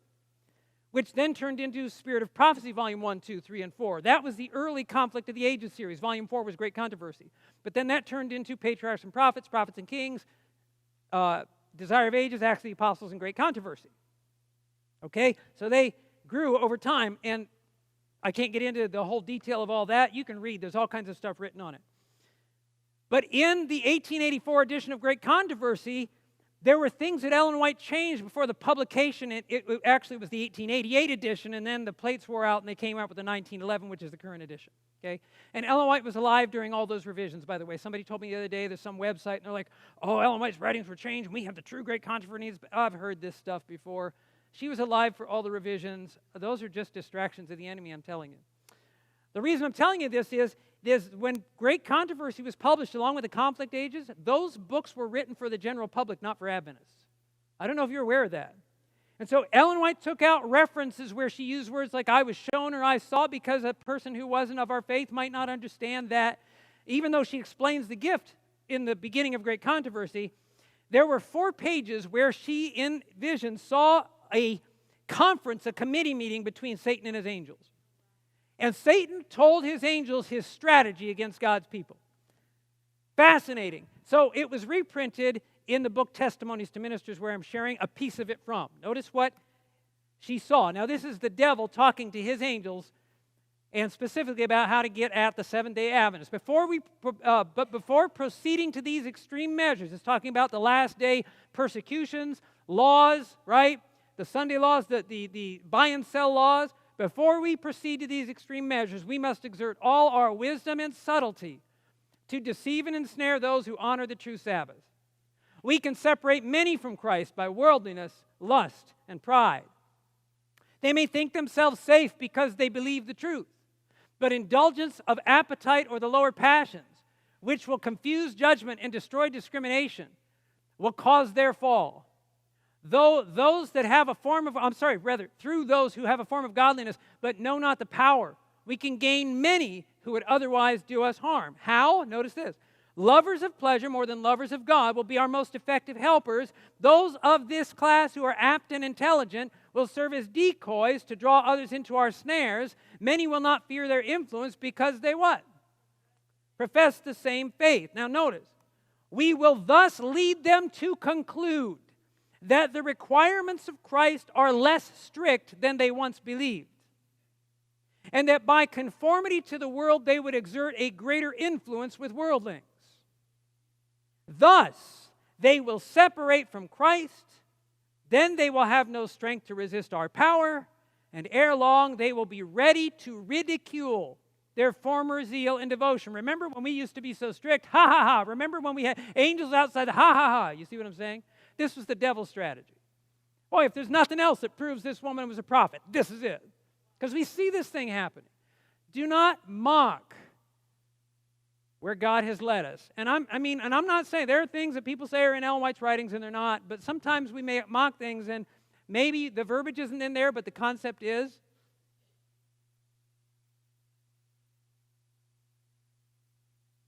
Which then turned into Spirit of Prophecy, Volume 1, 2, 3, and 4. That was the early Conflict of the Ages series. Volume 4 was Great Controversy. But then that turned into Patriarchs and Prophets, Prophets and Kings, Desire of Ages, Acts of the Apostles, and Great Controversy. Okay? So they grew over time, and I can't get into the whole detail of all that. You can read. There's all kinds of stuff written on it. But in the 1884 edition of Great Controversy, there were things that Ellen White changed before the publication. It actually was the 1888 edition, and then the plates wore out, and they came out with the 1911, which is the current edition. Okay? And Ellen White was alive during all those revisions, by the way. Somebody told me the other day there's some website, and they're like, oh, Ellen White's writings were changed, and we have the true Great Controversy. I've heard this stuff before. She was alive for all the revisions. Those are just distractions of the enemy, I'm telling you. The reason I'm telling you this is when Great Controversy was published along with the Conflict Ages, those books were written for the general public, not for Adventists. I don't know if you're aware of that. And so Ellen White took out references where she used words like I was shown or I saw, because a person who wasn't of our faith might not understand that. Even though she explains the gift in the beginning of Great Controversy, there were 4 pages where she in vision saw a conference, a committee meeting between Satan and his angels. And Satan told his angels his strategy against God's people. Fascinating. So it was reprinted in the book Testimonies to Ministers, where I'm sharing a piece of it from. Notice what she saw. Now, this is the devil talking to his angels, and specifically about how to get at the Seventh-day Adventists. But before proceeding to these extreme measures, it's talking about the last day persecutions, laws, right? the Sunday laws, the buy and sell laws, before we proceed to these extreme measures, we must exert all our wisdom and subtlety to deceive and ensnare those who honor the true Sabbath. We can separate many from Christ by worldliness, lust, and pride. They may think themselves safe because they believe the truth, but indulgence of appetite or the lower passions, which will confuse judgment and destroy discrimination, will cause their fall. Through those who have a form of godliness, but know not the power, we can gain many who would otherwise do us harm. How? Notice this. Lovers of pleasure more than lovers of God will be our most effective helpers. Those of this class who are apt and intelligent will serve as decoys to draw others into our snares. Many will not fear their influence because they what? Profess the same faith. Now notice, we will thus lead them to conclude that the requirements of Christ are less strict than they once believed, and that by conformity to the world they would exert a greater influence with worldlings. Thus, they will separate from Christ, then they will have no strength to resist our power, and ere long they will be ready to ridicule their former zeal and devotion. Remember when we used to be so strict? Ha ha ha. Remember when we had angels outside? Ha ha ha. You see what I'm saying? This was the devil's strategy. Boy, if there's nothing else that proves this woman was a prophet, this is it. Because we see this thing happening. Do not mock where God has led us. And I'm not saying there are things that people say are in Ellen White's writings and they're not, but sometimes we may mock things and maybe the verbiage isn't in there, but the concept is.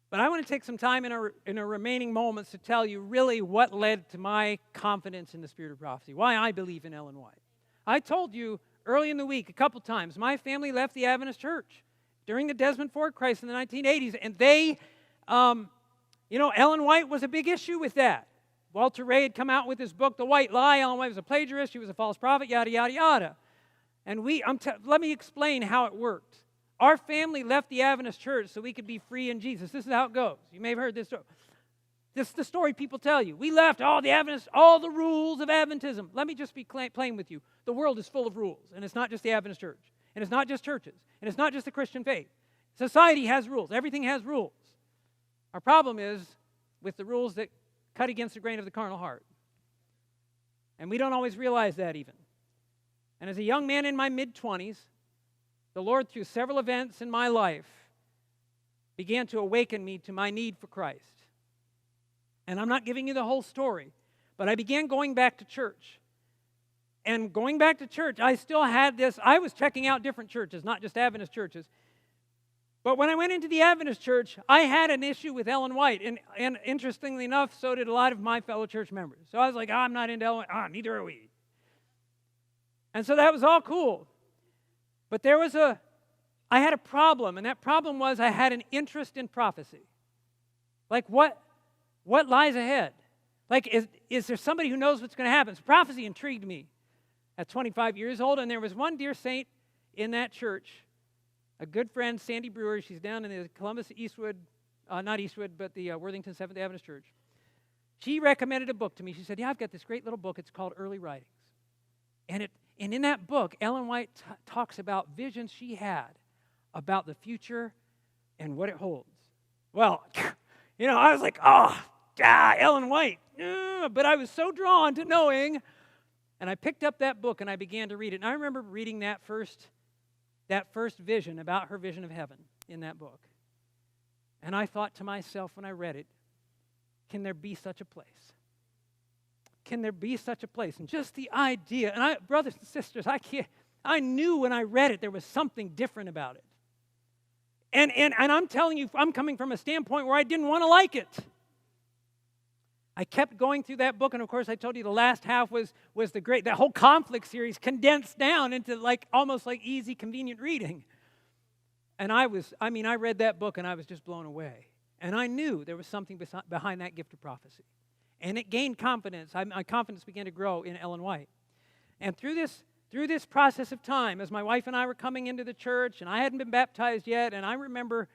But I want to take some time in our remaining moments to tell you really what led to my confidence in the spirit of prophecy, why I believe in Ellen White. I told you early in the week a couple times, my family left the Adventist church during the Desmond Ford crisis in the 1980s, and they, Ellen White was a big issue with that. Walter Ray had come out with his book, The White Lie. Ellen White was a plagiarist. She was a false prophet, yada, yada, yada. And let me explain how it worked. Our family left the Adventist church so we could be free in Jesus. This is how it goes. You may have heard this story. This is the story people tell you. We left all the rules of Adventism. Let me just be plain with you. The world is full of rules, and it's not just the Adventist church, and it's not just churches, and it's not just the Christian faith. Society has rules. Everything has rules. Our problem is with the rules that cut against the grain of the carnal heart. And we don't always realize that even. And as a young man in my mid-20s, the Lord, through several events in my life, began to awaken me to my need for Christ. And I'm not giving you the whole story, but I began going back to church. And going back to church, I still had this. I was checking out different churches, not just Adventist churches. But when I went into the Adventist church, I had an issue with Ellen White. And interestingly enough, so did a lot of my fellow church members. So I was like, I'm not into Ellen White. Neither are we. And so that was all cool. But I had a problem, and that problem was I had an interest in prophecy. Like what lies ahead? Like is there somebody who knows what's going to happen? So prophecy intrigued me at 25 years old, and there was one dear saint in that church, a good friend, Sandy Brewer. She's down in the Columbus not Eastwood, but the Worthington Seventh Adventist Church. She recommended a book to me. She said, I've got this great little book. It's called Early Writings. And in that book, Ellen White talks about visions she had about the future and what it holds. Well, I was like, Ellen White. But I was so drawn to knowing, and I picked up that book and I began to read it. And I remember reading that first vision about her vision of heaven in that book. And I thought to myself when I read it, can there be such a place? Can there be such a place? And just the idea, and brothers and sisters, I knew when I read it there was something different about it. And I'm telling you, I'm coming from a standpoint where I didn't want to like it. I kept going through that book, and of course I told you the last half was that whole conflict series condensed down into almost like easy, convenient reading. And I read that book and I was just blown away. And I knew there was something behind that gift of prophecy. And it gained confidence. My confidence began to grow in Ellen White. And through this process of time, as my wife and I were coming into the church, and I hadn't been baptized yet, and I remember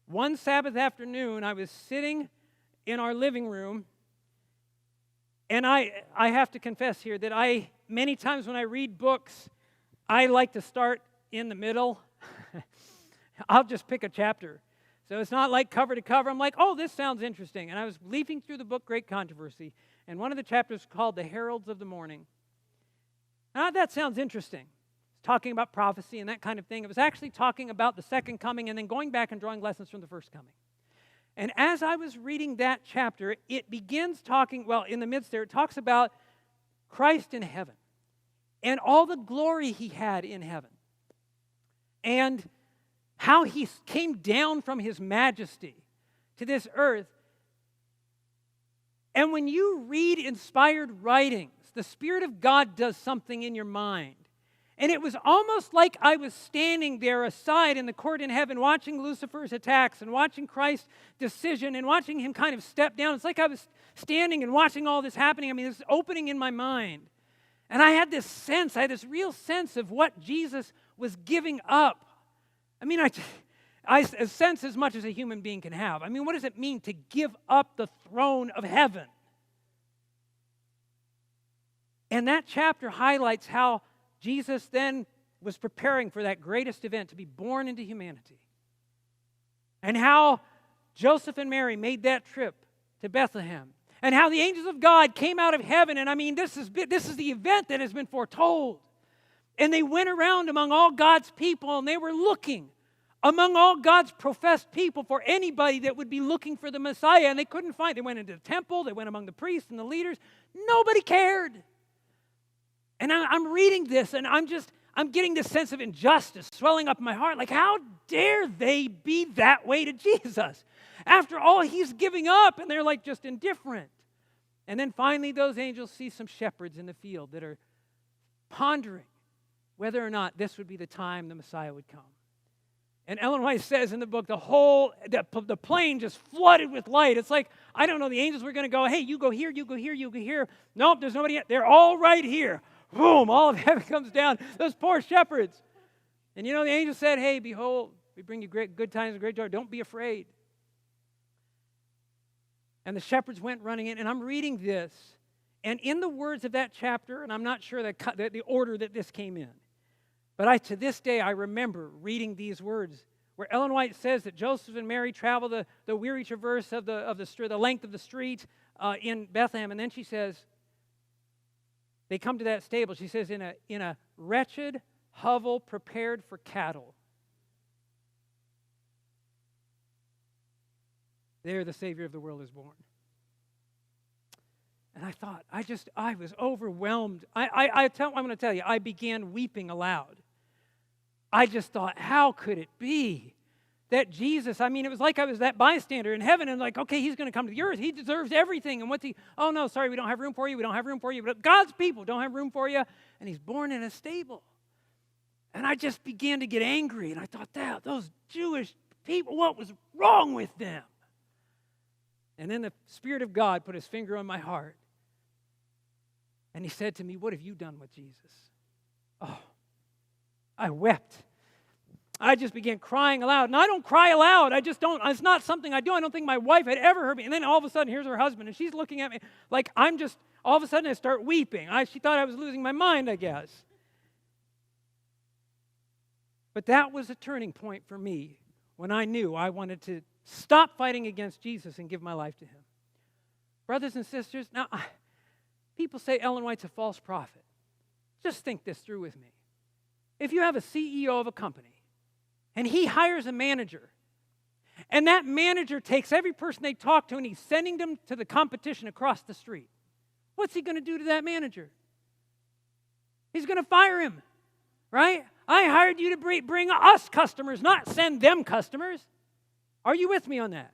one Sabbath afternoon, I was sitting in our living room, And I have to confess here that many times when I read books, I like to start in the middle. I'll just pick a chapter. So it's not like cover to cover. I'm like, oh, this sounds interesting. And I was leafing through the book Great Controversy, and one of the chapters called The Heralds of the Morning. And that sounds interesting. It's talking about prophecy and that kind of thing. It was actually talking about the second coming and then going back and drawing lessons from the first coming. And as I was reading that chapter, it begins talking, well, in the midst there, it talks about Christ in heaven and all the glory he had in heaven and how he came down from his majesty to this earth. And when you read inspired writings, the Spirit of God does something in your mind. And it was almost like I was standing there aside in the court in heaven watching Lucifer's attacks and watching Christ's decision and watching him kind of step down. It's like I was standing and watching all this happening. I mean, this opening in my mind. And I had this sense, I had this real sense of what Jesus was giving up. I mean, I sense as much as a human being can have. I mean, what does it mean to give up the throne of heaven? And that chapter highlights how Jesus then was preparing for that greatest event, to be born into humanity. And how Joseph and Mary made that trip to Bethlehem. And how the angels of God came out of heaven. And I mean, this is the event that has been foretold. And they went around among all God's people, and they were looking among all God's professed people for anybody that would be looking for the Messiah. And they couldn't find. They went into the temple. They went among the priests and the leaders. Nobody cared. And I'm reading this, and I'm getting this sense of injustice swelling up in my heart. Like, how dare they be that way to Jesus? After all, he's giving up, and they're like just indifferent. And then finally, those angels see some shepherds in the field that are pondering whether or not this would be the time the Messiah would come. And Ellen White says in the book, the plain just flooded with light. It's like, I don't know, the angels were going to go, hey, you go here, you go here, you go here. Nope, there's nobody yet. They're all right here. Boom, all of heaven comes down. Those poor shepherds. And you know, the angel said, hey, behold, we bring you good tidings and great joy. Don't be afraid. And the shepherds went running in. And I'm reading this. And in the words of that chapter, and I'm not sure the order that this came in, but to this day, I remember reading these words where Ellen White says that Joseph and Mary travel the weary traverse of the length of the street in Bethlehem. And then she says, they come to that stable. She says, in a wretched hovel prepared for cattle, there the Savior of the world is born. And I thought, I was overwhelmed. I'm going to tell you, I began weeping aloud. I just thought, how could it be that Jesus, I mean, it was like I was that bystander in heaven and like, okay, he's going to come to the earth. He deserves everything. And oh no, sorry, we don't have room for you. We don't have room for you. But God's people don't have room for you. And he's born in a stable. And I just began to get angry. And I thought, those Jewish people, what was wrong with them? And then the Spirit of God put his finger on my heart. And he said to me, what have you done with Jesus? Oh, I wept. I just began crying aloud. And I don't cry aloud. I just don't. It's not something I do. I don't think my wife had ever heard me. And then all of a sudden, here's her husband, and she's looking at me like all of a sudden I start weeping. She thought I was losing my mind, I guess. But that was a turning point for me when I knew I wanted to stop fighting against Jesus and give my life to him. Brothers and sisters, now, people say Ellen White's a false prophet. Just think this through with me. If you have a CEO of a company, and he hires a manager, and that manager takes every person they talk to and he's sending them to the competition across the street, what's he going to do to that manager? He's going to fire him, right? I hired you to bring us customers, not send them customers. Are you with me on that?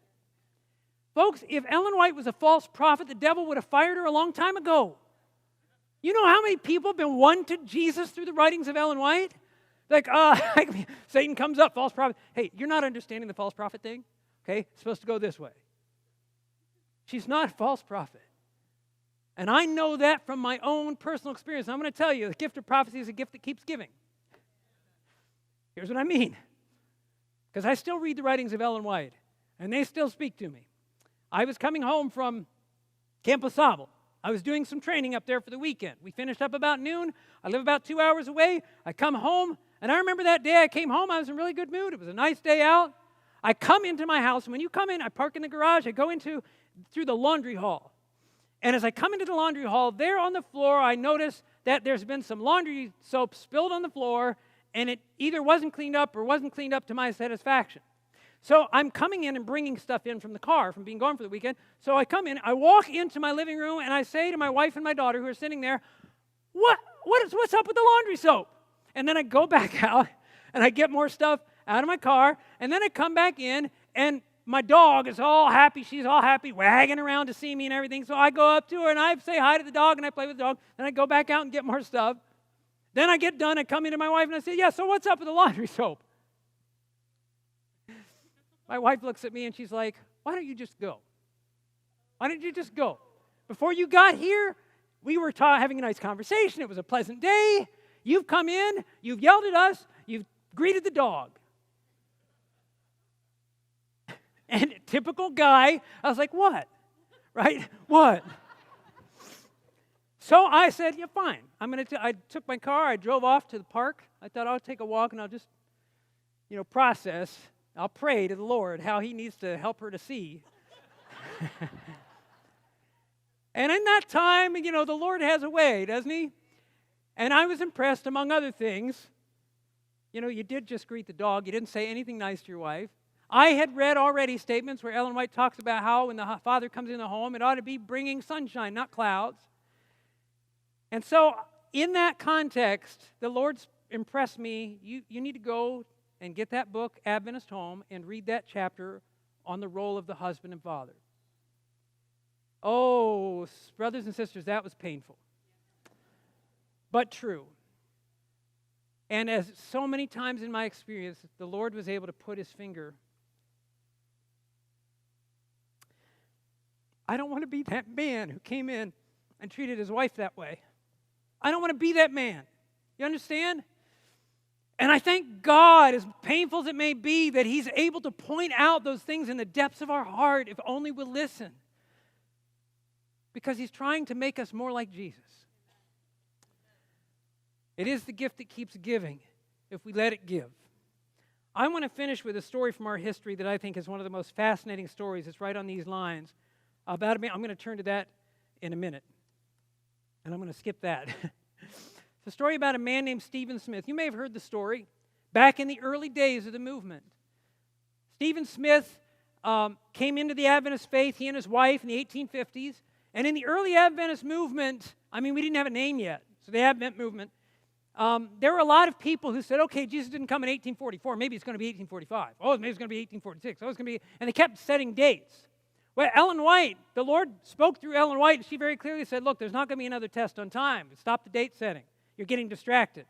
Folks, if Ellen White was a false prophet, the devil would have fired her a long time ago. You know how many people have been won to Jesus through the writings of Ellen White? Like, Satan comes up, false prophet. Hey, you're not understanding the false prophet thing, okay? It's supposed to go this way. She's not a false prophet. And I know that from my own personal experience. I'm going to tell you, the gift of prophecy is a gift that keeps giving. Here's what I mean. Because I still read the writings of Ellen White, and they still speak to me. I was coming home from Camp Au Sable. I was doing some training up there for the weekend. We finished up about noon. I live about 2 hours away. I come home, and I remember that day I came home, I was in a really good mood. It was a nice day out. I come into my house, and when you come in, I park in the garage. I go through the laundry hall. And as I come into the laundry hall, there on the floor, I notice that there's been some laundry soap spilled on the floor, and it either wasn't cleaned up or wasn't cleaned up to my satisfaction. So I'm coming in and bringing stuff in from the car, from being gone for the weekend. So I come in, I walk into my living room, and I say to my wife and my daughter who are sitting there, what's up with the laundry soap? And then I go back out, and I get more stuff out of my car, and then I come back in, and my dog is all happy. She's all happy, wagging around to see me and everything. So I go up to her, and I say hi to the dog, and I play with the dog. Then I go back out and get more stuff. Then I get done. I come into my wife, and I say, yeah, so what's up with the laundry soap? My wife looks at me, and she's like, why don't you just go? Why don't you just go? Before you got here, we were having a nice conversation. It was a pleasant day. You've come in. You've yelled at us. You've greeted the dog. And typical guy, I was like, what? Right? What? So I said, yeah, fine. I took my car. I drove off to the park. I thought I'll take a walk and I'll just, process. I'll pray to the Lord how he needs to help her to see. And in that time, the Lord has a way, doesn't he? And I was impressed, among other things. You did just greet the dog. You didn't say anything nice to your wife. I had read already statements where Ellen White talks about how when the father comes in the home, it ought to be bringing sunshine, not clouds. And so in that context, the Lord's impressed me. You need to go and get that book, Adventist Home, and read that chapter on the role of the husband and father. Oh, brothers and sisters, that was painful, but true. And as so many times in my experience, the Lord was able to put his finger. I don't want to be that man who came in and treated his wife that way. I don't want to be that man. You understand? And I thank God, as painful as it may be, that he's able to point out those things in the depths of our heart if only we'll listen. Because he's trying to make us more like Jesus. It is the gift that keeps giving if we let it give. I want to finish with a story from our history that I think is one of the most fascinating stories. It's right on these lines. I'm going to turn to that in a minute. And I'm going to skip that. It's a story about a man named Stephen Smith. You may have heard the story. Back in the early days of the movement, Stephen Smith came into the Adventist faith, he and his wife, in the 1850s. And in the early Adventist movement, we didn't have a name yet. So the Advent movement, there were a lot of people who said, okay, Jesus didn't come in 1844. Maybe it's going to be 1845. Oh, maybe it's going to be 1846. Oh, it's going to be... And they kept setting dates. Well, Ellen White, the Lord spoke through Ellen White, and she very clearly said, look, there's not going to be another test on time. Stop the date setting. You're getting distracted.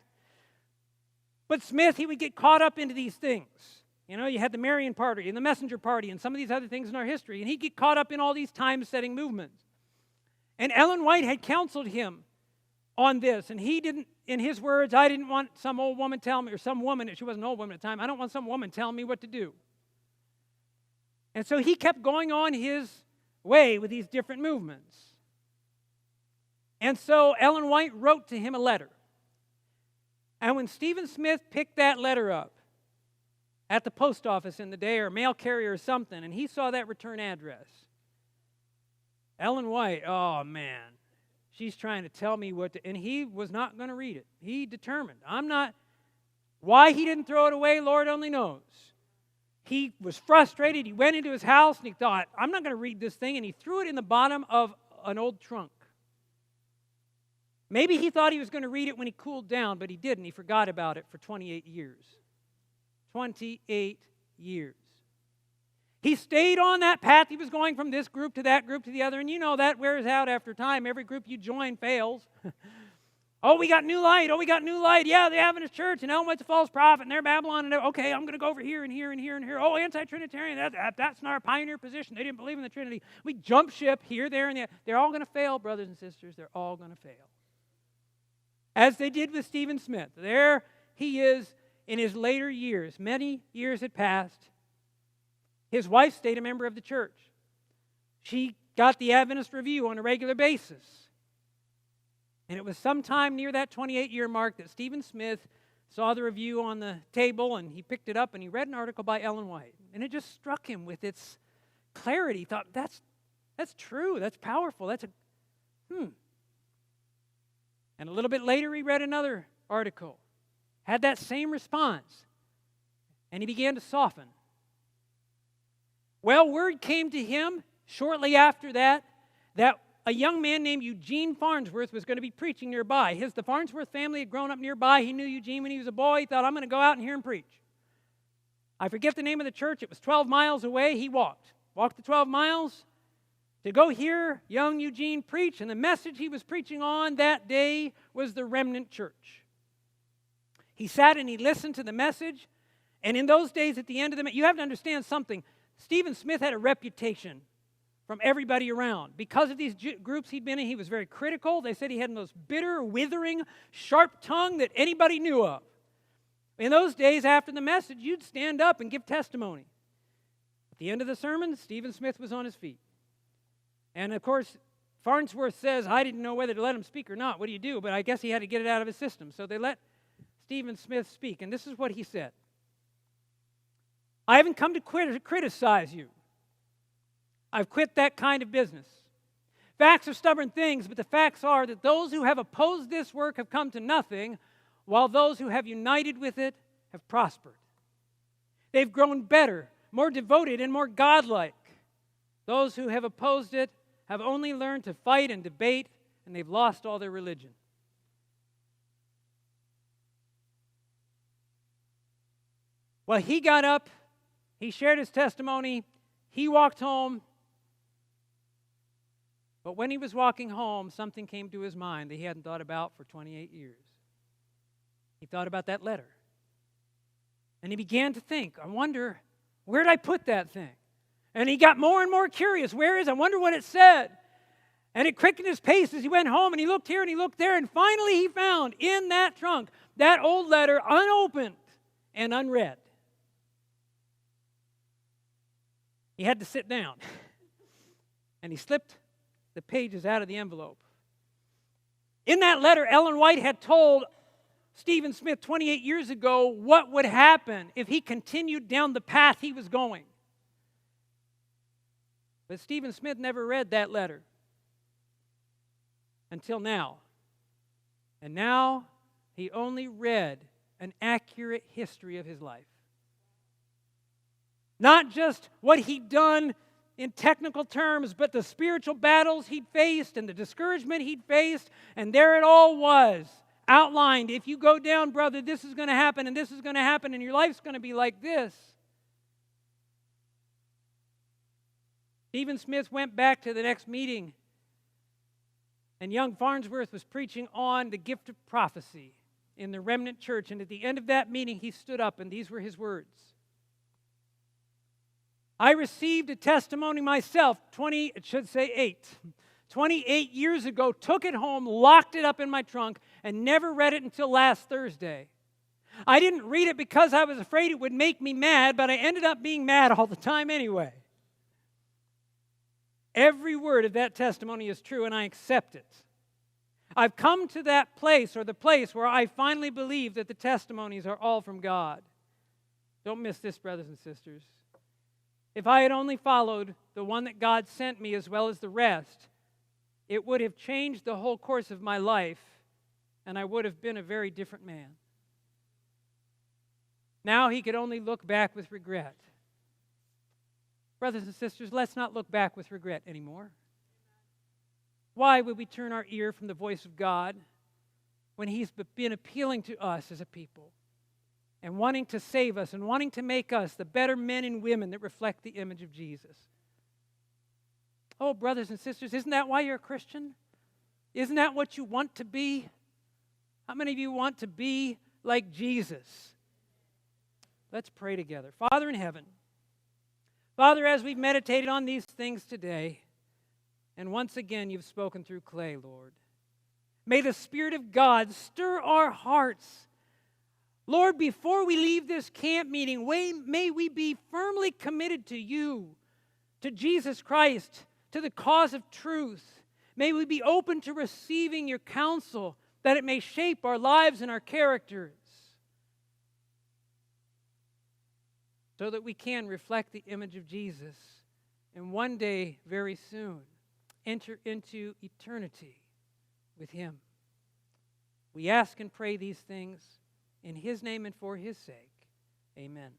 But Smith, he would get caught up into these things. You had the Marian party and the messenger party and some of these other things in our history, and he'd get caught up in all these time-setting movements. And Ellen White had counseled him on this, and he didn't, in his words, I didn't want some old woman tell me, or some woman, she wasn't an old woman at the time, I don't want some woman telling me what to do. And so he kept going on his way with these different movements. And so Ellen White wrote to him a letter. And when Stephen Smith picked that letter up at the post office in the day, or mail carrier or something, and he saw that return address, Ellen White, oh man, she's trying to tell me what to, and he was not going to read it. He determined, why he didn't throw it away, Lord only knows. He was frustrated. He went into his house and he thought, I'm not going to read this thing, and he threw it in the bottom of an old trunk. Maybe he thought he was going to read it when he cooled down, but he didn't. He forgot about it for 28 years. 28 years. He stayed on that path. He was going from this group to that group to the other, and that wears out after time. Every group you join fails. Oh, we got new light. Oh, we got new light. Yeah, the Adventist church, and Ellen White's a false prophet, and they're Babylon. And okay, I'm going to go over here and here and here and here. Oh, anti-Trinitarian, that's not our pioneer position. They didn't believe in the Trinity. We jump ship here, there, and there. They're all going to fail, brothers and sisters. They're all going to fail. As they did with Stephen Smith. There he is in his later years. Many years had passed. His wife stayed a member of the church. She got the Adventist Review on a regular basis. And it was sometime near that 28-year mark that Stephen Smith saw the review on the table, and he picked it up and he read an article by Ellen White. And it just struck him with its clarity. He thought, that's true, that's powerful, And a little bit later he read another article, had that same response, and he began to soften. Well, word came to him shortly after that a young man named Eugene Farnsworth was going to be preaching nearby. The Farnsworth family had grown up nearby. He knew Eugene when he was a boy. He thought, I'm going to go out and hear him preach. I forget the name of the church. It was 12 miles away. He walked the 12 miles to go hear young Eugene preach. And the message he was preaching on that day was the remnant church. He sat and he listened to the message. And in those days, at the end of the you have to understand something. Stephen Smith had a reputation from everybody around. Because of these groups he'd been in, he was very critical. They said he had the most bitter, withering, sharp tongue that anybody knew of. In those days, after the message, you'd stand up and give testimony. At the end of the sermon, Stephen Smith was on his feet. And of course, Farnsworth says, I didn't know whether to let him speak or not. What do you do? But I guess he had to get it out of his system. So they let Stephen Smith speak. And this is what he said. I haven't come to criticize you. I've quit that kind of business. Facts are stubborn things, but the facts are that those who have opposed this work have come to nothing, while those who have united with it have prospered. They've grown better, more devoted, and more godlike. Those who have opposed it have only learned to fight and debate, and they've lost all their religion. Well, he got up, he shared his testimony, he walked home. But when he was walking home, something came to his mind that he hadn't thought about for 28 years. He thought about that letter. And he began to think, I wonder, where did I put that thing? And he got more and more curious. Where is it? I wonder what it said. And it quickened his pace as he went home, and he looked here and he looked there, and finally he found in that trunk that old letter unopened and unread. He had to sit down. And he slipped the pages out of the envelope. In that letter, Ellen White had told Stephen Smith 28 years ago what would happen if he continued down the path he was going. But Stephen Smith never read that letter until now. And now he only read an accurate history of his life. Not just what he'd done in technical terms, but the spiritual battles he'd faced and the discouragement he'd faced, and there it all was, outlined. If you go down, brother, this is going to happen, and this is going to happen, and your life's going to be like this. Stephen Smith went back to the next meeting, and young Farnsworth was preaching on the gift of prophecy in the remnant church, and at the end of that meeting, he stood up, and these were his words. I received a testimony myself 28 years ago, took it home, locked it up in my trunk, and never read it until last Thursday. I didn't read it because I was afraid it would make me mad, but I ended up being mad all the time anyway. Every word of that testimony is true, and I accept it. I've come to that place, or the place where I finally believe that the testimonies are all from God. Don't miss this, brothers and sisters. If I had only followed the one that God sent me as well as the rest, it would have changed the whole course of my life, and I would have been a very different man. Now he could only look back with regret. Brothers and sisters, let's not look back with regret anymore. Why would we turn our ear from the voice of God when He's been appealing to us as a people and wanting to save us and wanting to make us the better men and women that reflect the image of Jesus? Oh, brothers and sisters, isn't that why you're a Christian? Isn't that what you want to be? How many of you want to be like Jesus? Let's pray together. Father in heaven, Father, as we've meditated on these things today, and once again you've spoken through clay, Lord, may the Spirit of God stir our hearts. Lord, before we leave this camp meeting, may we be firmly committed to you, to Jesus Christ, to the cause of truth. May we be open to receiving your counsel, that it may shape our lives and our characters, so that we can reflect the image of Jesus and one day, very soon, enter into eternity with Him. We ask and pray these things in His name and for His sake. Amen.